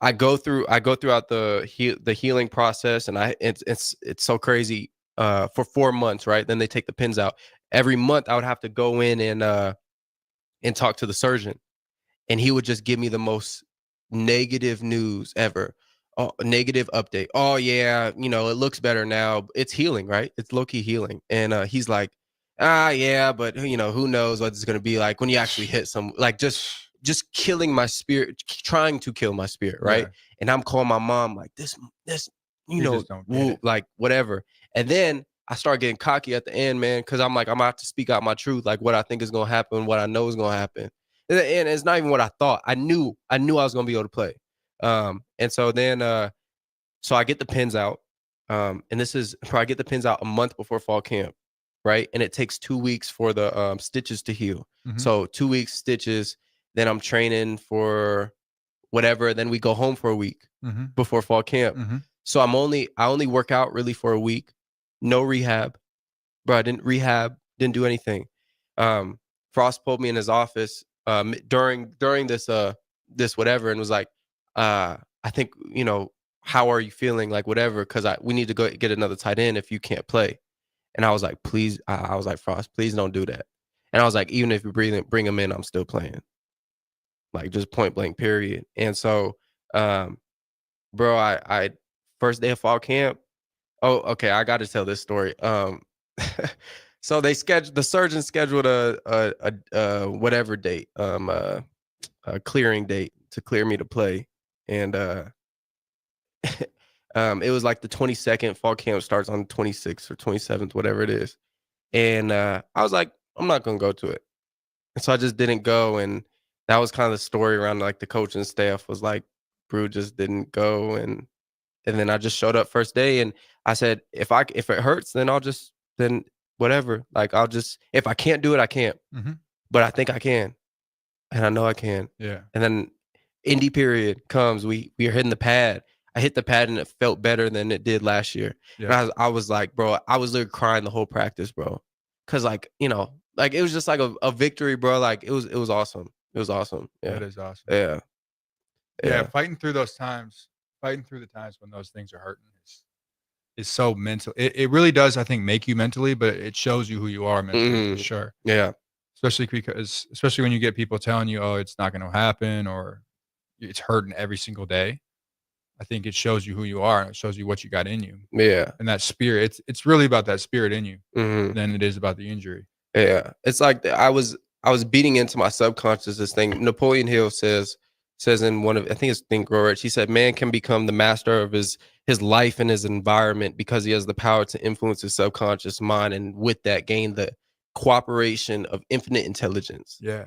I go throughout the healing process, and it's so crazy. For 4 months, right? Then they take the pins out. Every month I would have to go in and talk to the surgeon, and he would just give me the most negative news ever. Negative update. Oh yeah, it looks better now. It's healing, right? It's low-key healing. And he's like, yeah, but who knows what it's gonna be like when you actually hit some, like just killing my spirit, trying to kill my spirit, right? Yeah. And I'm calling my mom like this, like whatever. And then I start getting cocky at the end, man, because I'm like, I'm about to speak out my truth, like what I think is gonna happen, what I know is gonna happen. And it's not even what I thought. I knew I was gonna be able to play. And so then so I get the pins out. And I get the pins out a month before fall camp, right? And it takes 2 weeks for the stitches to heal. Mm-hmm. So 2 weeks stitches, then I'm training for whatever, then we go home for a week before fall camp. Mm-hmm. So I only work out really for a week. No rehab. Bro, I didn't rehab, didn't do anything. Frost pulled me in his office during this whatever, and was like, I think, how are you feeling? Like whatever, because we need to go get another tight end if you can't play. And I was like, please, I was like, Frost, please don't do that. And I was like, even if you bring him in, I'm still playing. Like just point blank, period. And so, bro, I first day of fall camp. Oh, okay. I got to tell this story. So the surgeon scheduled a whatever date, a clearing date to clear me to play. And it was like the 22nd. Fall camp starts on the 26th or 27th, whatever it is. And I was like, I'm not going to go to it. And so I just didn't go. And that was kind of the story around like the coaching staff was like, Brew just didn't go. And then I just showed up first day, and I said, if it hurts, then then whatever. Like if I can't do it, I can't. Mm-hmm. But I think I can, and I know I can. Yeah. And then indie period comes. We are hitting the pad. I hit the pad, and it felt better than it did last year. Yeah. And I was like, bro, I was literally crying the whole practice, bro, because like like it was just like a victory, bro. Like it was awesome. It was awesome. Yeah, it is awesome. Yeah. Yeah. Fighting through the times when those things are hurting is so mental. It really does, I think, make you mentally, but it shows you who you are mentally for sure. Yeah. Especially when you get people telling you, oh, it's not going to happen or it's hurting every single day. I think it shows you who you are and it shows you what you got in you. Yeah. And that spirit, it's really about that spirit in you than it is about the injury. Yeah. It's like I was beating into my subconscious this thing. Napoleon Hill says in one of, I think it's Think Grow Rich, he said, man can become the master of his life and his environment because he has the power to influence his subconscious mind, and with that gain the cooperation of infinite intelligence. Yeah.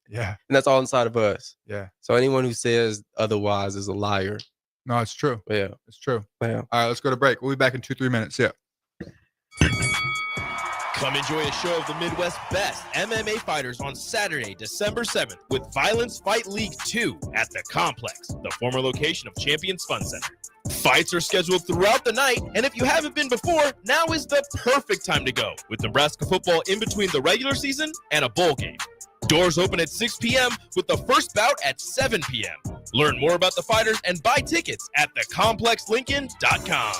Yeah. And that's all inside of us. Yeah. So anyone who says otherwise is a liar. No, it's true. Yeah. It's true. Yeah. All right, let's go to break. We'll be back in 2-3 minutes. Yeah. Come enjoy a show of the Midwest's best MMA fighters on Saturday, December 7th with Violence Fight League 2 at the Complex, the former location of Champions Fun Center. Fights are scheduled throughout the night, and if you haven't been before, now is the perfect time to go, with Nebraska football in between the regular season and a bowl game. Doors open at 6 p.m. with the first bout at 7 p.m. Learn more about the fighters and buy tickets at thecomplexlincoln.com.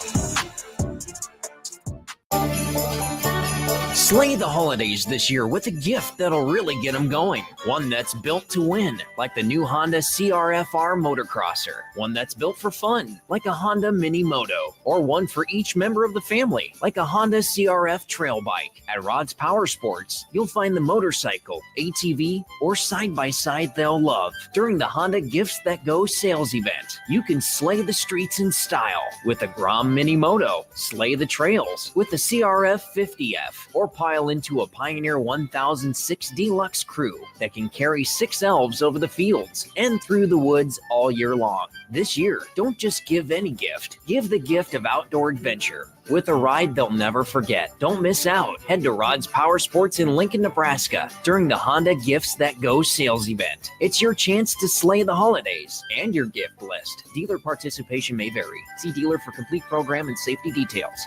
Slay the holidays this year with a gift that'll really get them going. One that's built to win, like the new Honda CR-FR Motocrosser. One that's built for fun, like a Honda Mini Moto. Or one for each member of the family, like a Honda CR-F Trail Bike. At Rod's Power Sports, you'll find the motorcycle, ATV, or side-by-side they'll love. During the Honda Gifts That Go sales event, you can slay the streets in style with the Grom Mini Moto, slay the trails with the CR-F 50F, or pile into a Pioneer 1006 Deluxe Crew that can carry 6 elves over the fields and through the woods all year long. This year, don't just give any gift. Give the gift of outdoor adventure with a ride they'll never forget. Don't miss out. Head to Rod's Power Sports in Lincoln, Nebraska during the Honda Gifts That Go sales event. It's your chance to slay the holidays and your gift list. Dealer participation may vary. See dealer for complete program and safety details.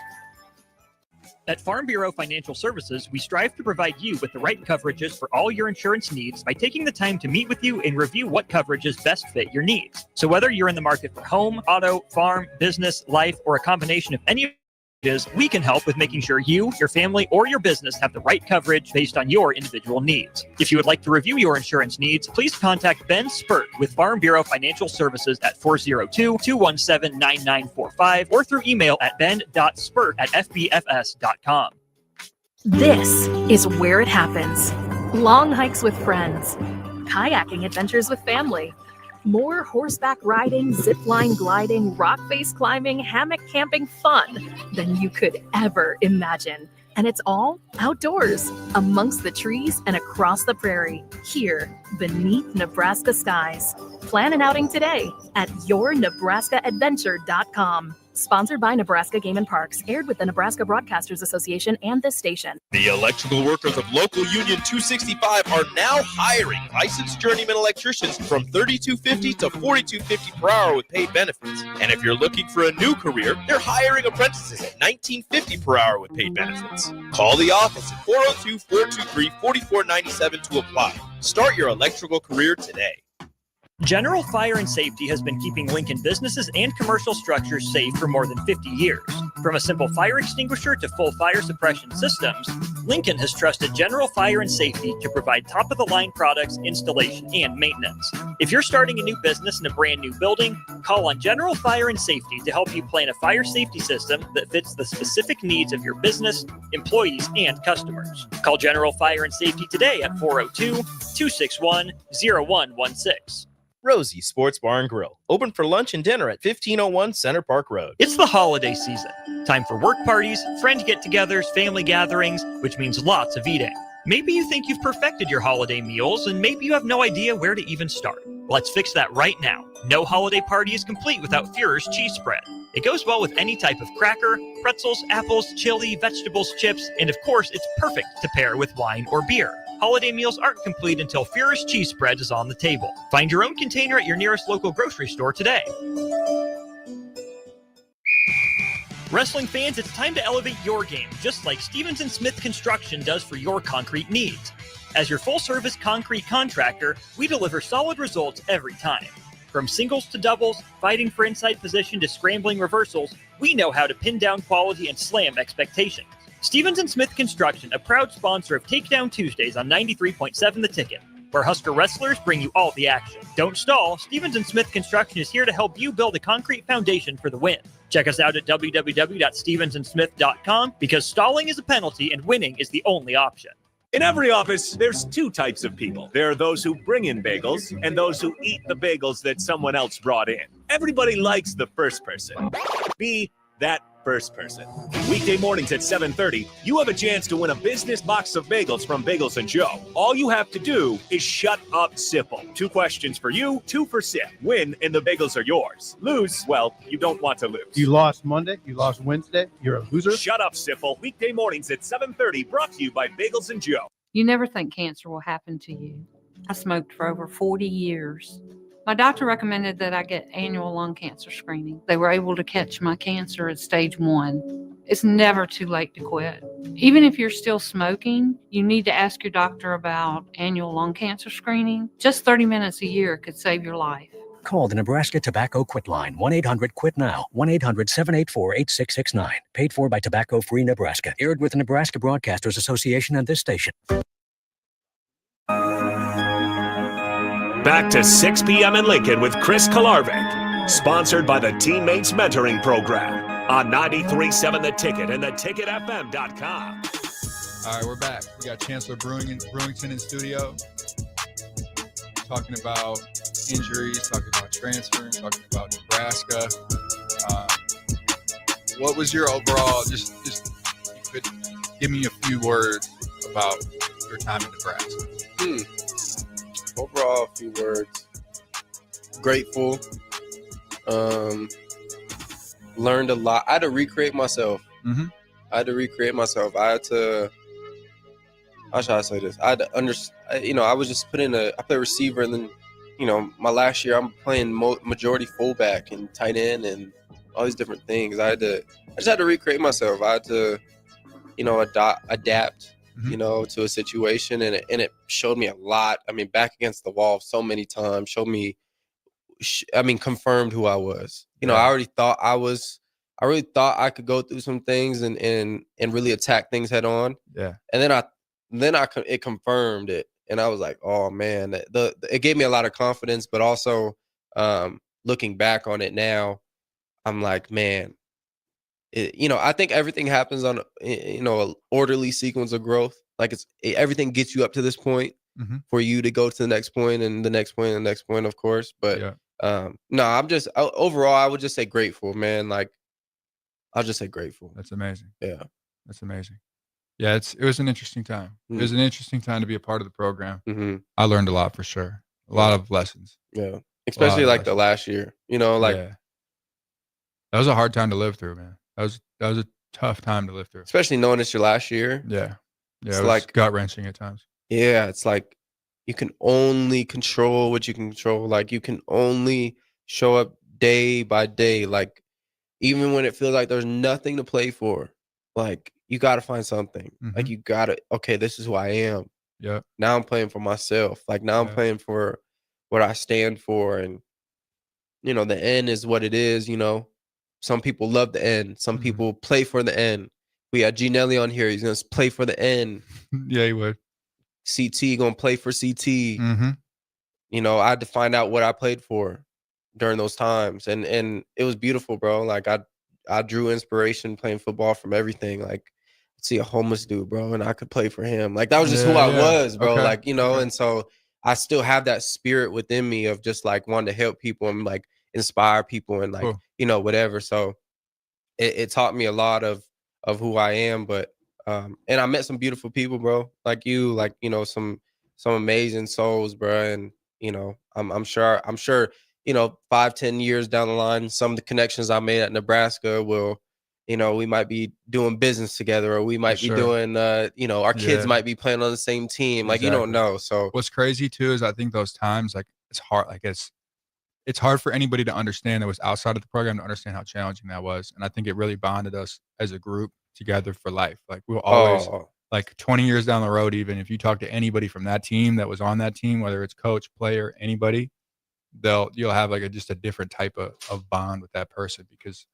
At Farm Bureau Financial Services, we strive to provide you with the right coverages for all your insurance needs by taking the time to meet with you and review what coverages best fit your needs. So whether you're in the market for home, auto, farm, business, life, or a combination of any we can help with making sure you, your family, or your business have the right coverage based on your individual needs. If you would like to review your insurance needs, please contact Ben Spurt with Farm Bureau Financial Services at 402-217-9945 or through email at ben.spurt@fbfs.com. This is where it happens. Long hikes with friends, kayaking adventures with family, more horseback riding, zipline gliding, rock face climbing, hammock camping fun than you could ever imagine. And it's all outdoors, amongst the trees and across the prairie, here beneath Nebraska skies. Plan an outing today at yournebraskaadventure.com. Sponsored by Nebraska Game and Parks, aired with the Nebraska Broadcasters Association and this station. The electrical workers of Local Union 265 are now hiring licensed journeyman electricians from $32.50 to $42.50 per hour with paid benefits. And if you're looking for a new career, they're hiring apprentices at $19.50 per hour with paid benefits. Call the office at 402-423-4497 to apply. Start your electrical career today. General Fire and Safety has been keeping Lincoln businesses and commercial structures safe for more than 50 years. From a simple fire extinguisher to full fire suppression systems, Lincoln has trusted General Fire and Safety to provide top-of-the-line products, installation, and maintenance. If you're starting a new business in a brand new building, call on General Fire and Safety to help you plan a fire safety system that fits the specific needs of your business, employees, and customers. Call General Fire and Safety today at 402-261-0116. Rosie Sports Bar and Grill, open for lunch and dinner at 1501 Center Park Road. It's the holiday season. Time for work parties, friend get-togethers, family gatherings, which means lots of eating. Maybe you think you've perfected your holiday meals, and maybe you have no idea where to even start. Let's fix that right now. No holiday party is complete without Führer's cheese spread. It goes well with any type of cracker, pretzels, apples, chili, vegetables, chips, and of course, it's perfect to pair with wine or beer. Holiday meals aren't complete until Führer's cheese spread is on the table. Find your own container at your nearest local grocery store today. Wrestling fans, it's time to elevate your game, just like Stevens & Smith Construction does for your concrete needs. As your full-service concrete contractor, we deliver solid results every time. From singles to doubles, fighting for inside position to scrambling reversals, we know how to pin down quality and slam expectations. Stevens & Smith Construction, a proud sponsor of Takedown Tuesdays on 93.7 The Ticket, where Husker wrestlers bring you all the action. Don't stall. Stevens & Smith Construction is here to help you build a concrete foundation for the win. Check us out at www.stevensandsmith.com because stalling is a penalty and winning is the only option. In every office, there's two types of people. There are those who bring in bagels and those who eat the bagels that someone else brought in. Everybody likes the first person. Be that first person. Weekday mornings at 7:30, you have a chance to win a business box of bagels from Bagels & Joe. All you have to do is shut up Sipple. 2 questions for you, 2 for Sip. Win and the bagels are yours. Lose, well, you don't want to lose. You lost Monday. You lost Wednesday. You're a loser. Shut up Sipple. Weekday mornings at 7:30, brought to you by Bagels & Joe. You never think cancer will happen to you. I smoked for over 40 years. My doctor recommended that I get annual lung cancer screening. They were able to catch my cancer at stage 1. It's never too late to quit. Even if you're still smoking, you need to ask your doctor about annual lung cancer screening. Just 30 minutes a year could save your life. Call the Nebraska Tobacco Quit Line, 1-800-QUIT-NOW, 1-800-784-8669. Paid for by Tobacco Free Nebraska. Aired with the Nebraska Broadcasters Association and this station. Back to 6 p.m. in Lincoln with Chris Kolarevic. Sponsored by the Teammates Mentoring Program on 93.7 The Ticket and theticketfm.com. All right, we're back. We got Chancellor Brewington in studio. Talking about injuries, talking about transferring, talking about Nebraska. What was your overall, just you could give me a few words about your time in Nebraska. Overall, a few words. Grateful. Learned a lot. I had to recreate myself. Mm-hmm. How should I say this? I had to understand. I was just put in I play receiver, and then, my last year I'm playing majority fullback and tight end and all these different things. I just had to recreate myself. I had to, adapt. Mm-hmm. To a situation, and it showed me a lot. I mean, back against the wall so many times, confirmed who I was. I really thought I could go through some things and really attack things head on. Yeah. And then it confirmed it, and I was like, oh man, it gave me a lot of confidence. But also, looking back on it now, I'm like, man. I think everything happens on, an orderly sequence of growth. Like everything gets you up to this point for you to go to the next point and the next point and the next point, of course. But no, I'm just overall, I would just say grateful, man. Like, I'll just say grateful. That's amazing. Yeah, that's amazing. Yeah, it was an interesting time. Mm-hmm. It was an interesting time to be a part of the program. Mm-hmm. I learned a lot for sure. A lot of lessons. Yeah, especially like the last year. That was a hard time to live through, man. That was a tough time to live through. Especially knowing it's your last year. Yeah. Yeah. It's it was like gut-wrenching at times. Yeah. It's like you can only control what you can control. Like you can only show up day by day. Like even when it feels like there's nothing to play for, like you got to find something. Mm-hmm. Like you got to, okay, this is who I am. Yeah. Now I'm playing for myself. Like now I'm playing for what I stand for. And, the end is what it is, Some people love the end. Some people play for the end. We had G. Nelly on here. He's going to play for the end. Yeah, he would. CT going to play for CT. Mm-hmm. I had to find out what I played for during those times. And it was beautiful, bro. Like I drew inspiration playing football from everything. Like I'd see a homeless dude, bro, and I could play for him. Like that was just who I was, bro. Okay. Like, and so I still have that spirit within me of just like wanting to help people and like inspire people and like, whatever. So it taught me a lot of who I am, but and I met some beautiful people, bro, like you, like, some amazing souls, bro. And, I'm sure, 5-10 years down the line, some of the connections I made at Nebraska will, we might be doing business together, or we might be doing, our kids might be playing on the same team. Like, you don't know. So what's crazy too, is I think those times, like it's hard, like it's hard for anybody to understand that was outside of the program to understand how challenging that was. And I think it really bonded us as a group together for life. Like we'll always, like 20 years down the road, even if you talk to anybody from that team that was on that team, whether it's coach, player, anybody, you'll have like just a different type of bond with that person because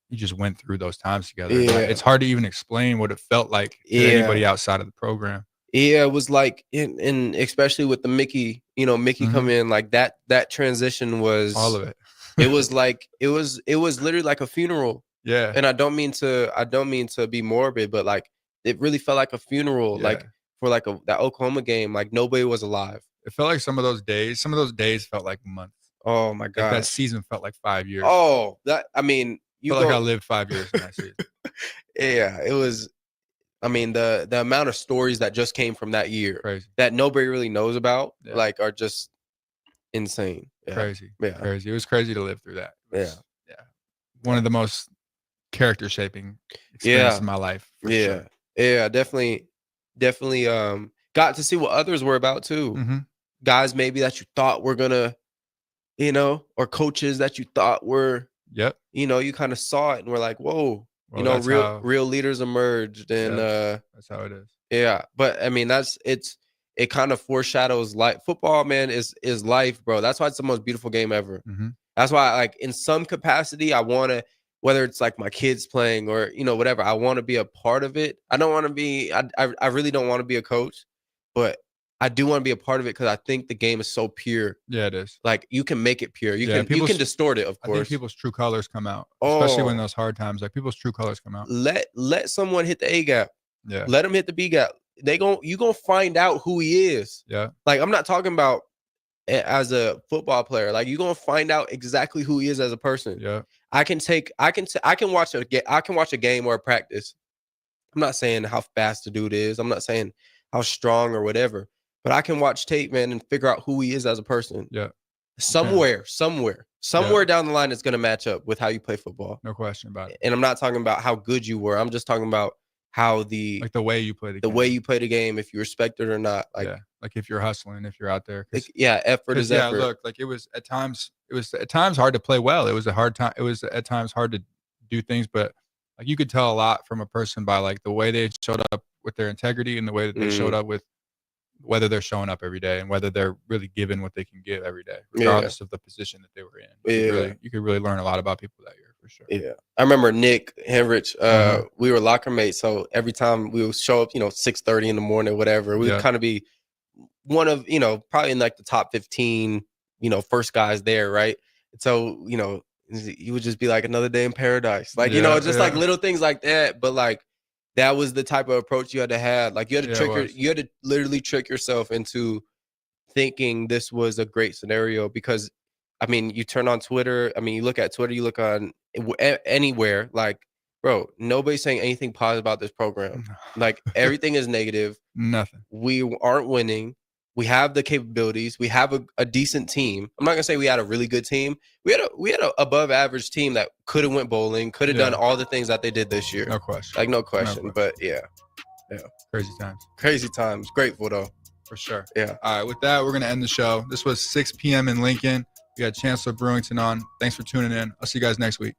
you just went through those times together. Yeah. It's hard to even explain what it felt like to anybody outside of the program. Yeah, it was like, and especially with the Mickey, come in, like that transition was all of it. It was like it was literally like a funeral. Yeah. And I don't mean to be morbid, but like it really felt like a funeral, like for like that Oklahoma game, like nobody was alive. It felt like some of those days felt like months. Oh my god. Like that season felt like 5 years. Oh, you felt like I lived 5 years in that season. Yeah, it was. I mean, the amount of stories that just came from that year Crazy. that nobody really knows about, like, are just insane. Yeah. Crazy. Yeah. Crazy. It was crazy to live through that. Yeah. One of the most character shaping experiences in my life. For sure. Yeah, definitely got to see what others were about too. Mm-hmm. Guys maybe that you thought were gonna, or coaches that you thought were, you kind of saw it and were like, whoa. Well, real leaders emerged, and that's how it is. Yeah, but I mean, it kind of foreshadows life. Football, man, is life, bro. That's why it's the most beautiful game ever. Mm-hmm. That's why, like, in some capacity, I want to, whether it's like my kids playing or whatever, I want to be a part of it. I don't want to be. I really don't want to be a coach, but I do want to be a part of it because I think the game is so pure. Yeah, it is. Like, you can make it pure. You can distort it, of course. I think people's true colors come out, especially when those hard times. Like, people's true colors come out. Let someone hit the A gap. Yeah. Let them hit the B gap. You gonna find out who he is. Yeah. Like, I'm not talking about as a football player. Like, you're gonna find out exactly who he is as a person. Yeah. I can watch a game or a practice. I'm not saying how fast the dude is. I'm not saying how strong or whatever. But I can watch tape, man, and figure out who he is as a person. Yeah. Somewhere down the line, it's going to match up with how you play football. No question about it. And I'm not talking about how good you were. I'm just talking about how the way you play the game. way you play the game, if you respect it or not. Like, like if you're hustling, if you're out there. Effort is effort. Look, like it was at times hard to play well. It was a hard time. It was at times hard to do things, but like you could tell a lot from a person by like the way they showed up with their integrity and the way that they showed up with whether they're showing up every day and whether they're really giving what they can give every day, regardless of the position that they were in. You could really learn a lot about people that year for sure. Yeah. I remember Nick Henrich, we were locker mates. So every time we would show up, 6:30 in the morning, whatever, we would kind of be one of, probably in like the top 15, first guys there. Right. And so, you would just be like another day in paradise. Like, like little things like that. But like, that was the type of approach you had to have. Like, you had to you had to literally trick yourself into thinking this was a great scenario because, I mean, you turn on Twitter. I mean, you look at Twitter, you look on anywhere. Like, bro, nobody's saying anything positive about this program. Like, everything is negative. Nothing. We aren't winning. We have the capabilities. We have a decent team. I'm not gonna say we had a really good team. We had a above average team that could have went bowling, could have done all the things that they did this year. No question. Like, no question. But yeah. Crazy times. Grateful though. For sure. Yeah. All right. With that, we're gonna end the show. This was 6 p.m. in Lincoln. We got Chancellor Brewington on. Thanks for tuning in. I'll see you guys next week.